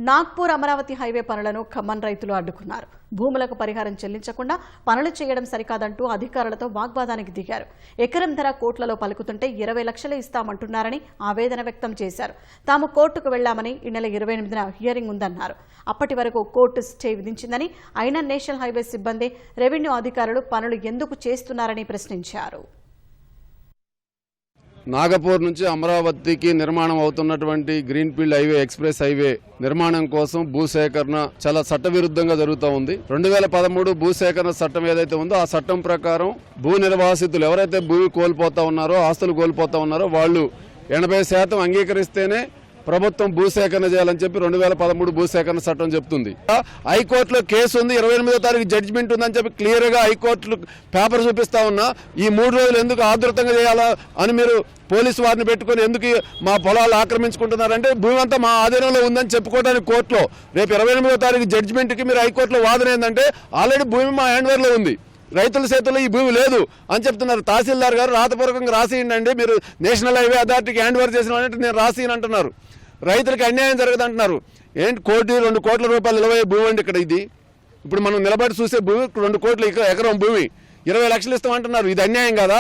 Nagpur Amaravati highway పనులను ఖమ్మం రైతులు అడ్డుకున్నారు. భూములకు పరిహారం చెల్లించకుండా పనులు చేయడం సరికాదంటూ అధికారులతో వాగ్వాదానికి దిగారు. ఎకరం ధర కోట్లలో పలుకుతుంటే 20 లక్షలు ఇస్తామంటున్నారని ఆవేదన వ్యక్తం చేశారు. తాము కోర్టుకు వెళ్లామని ఈ నెల 28న హియరింగ్ ఉందన్నారు. అప్పటి వరకు కోర్టు స్టే విధించిందని, అయినా నేషనల్ హైవే సిబ్బంది, రెవెన్యూ అధికారులు పనులు ఎందుకు చేస్తున్నారని ప్రశ్నించారు. నాగపూర్ నుంచి అమరావతికి నిర్మాణం అవుతున్నటువంటి గ్రీన్ఫీల్డ్ హైవే, ఎక్స్ప్రెస్ హైవే నిర్మాణం కోసం భూసేకరణ చాలా చట్టవిరుద్ధంగా జరుగుతూ ఉంది. 2013 భూసేకరణ చట్టం ఏదైతే ఉందో ఆ చట్టం ప్రకారం భూ నిర్వాసితులు ఎవరైతే భూమి కోల్పోతా ఉన్నారో, ఆస్తులు కోల్పోతా ఉన్నారో వాళ్ళు 80% అంగీకరిస్తేనే ప్రభుత్వం భూసేకరణ చేయాలని చెప్పి 2013 భూసేకరణ చట్టం చెప్తుంది. హైకోర్టులో కేసు ఉంది, 28వ తారీఖు జడ్జిమెంట్ ఉందని చెప్పి క్లియర్ గా హైకోర్టు పేపర్ చూపిస్తా ఉన్నా. ఈ 3 రోజులు ఎందుకు ఆధృతంగా చేయాలా అని మీరు పోలీసు వారిని పెట్టుకుని ఎందుకు మా పొలాలు ఆక్రమించుకుంటున్నారంటే భూమి అంతా మా ఆధీనంలో ఉందని చెప్పుకోవడానికి కోర్టులో రేపు 28వ తారీఖు జడ్జిమెంట్కి మీరు హైకోర్టులో వాదన ఏంటంటే ఆల్రెడీ భూమి మా హ్యాండ్ఓవర్లో ఉంది, రైతుల చేతుల్లో ఈ భూమి లేదు అని చెప్తున్నారు. తహసీల్దార్ గారు రాతపూర్వకంగా రాసియండి, మీరు నేషనల్ హైవే అథారిటీకి హ్యాండ్ ఓవర్ చేసిన అంటే నేను రాసియని అంటున్నారు. రైతులకు అన్యాయం జరగదంటున్నారు. ఏంటి 1-2 కోట్ల రూపాయలు నిలవే భూమి అండి ఇక్కడ. ఇది ఇప్పుడు మనం నిలబడి చూసే భూమి 2 కోట్ల ఎకరం భూమి 20 లక్షలు ఇస్తామంటున్నారు. ఇది అన్యాయం కదా?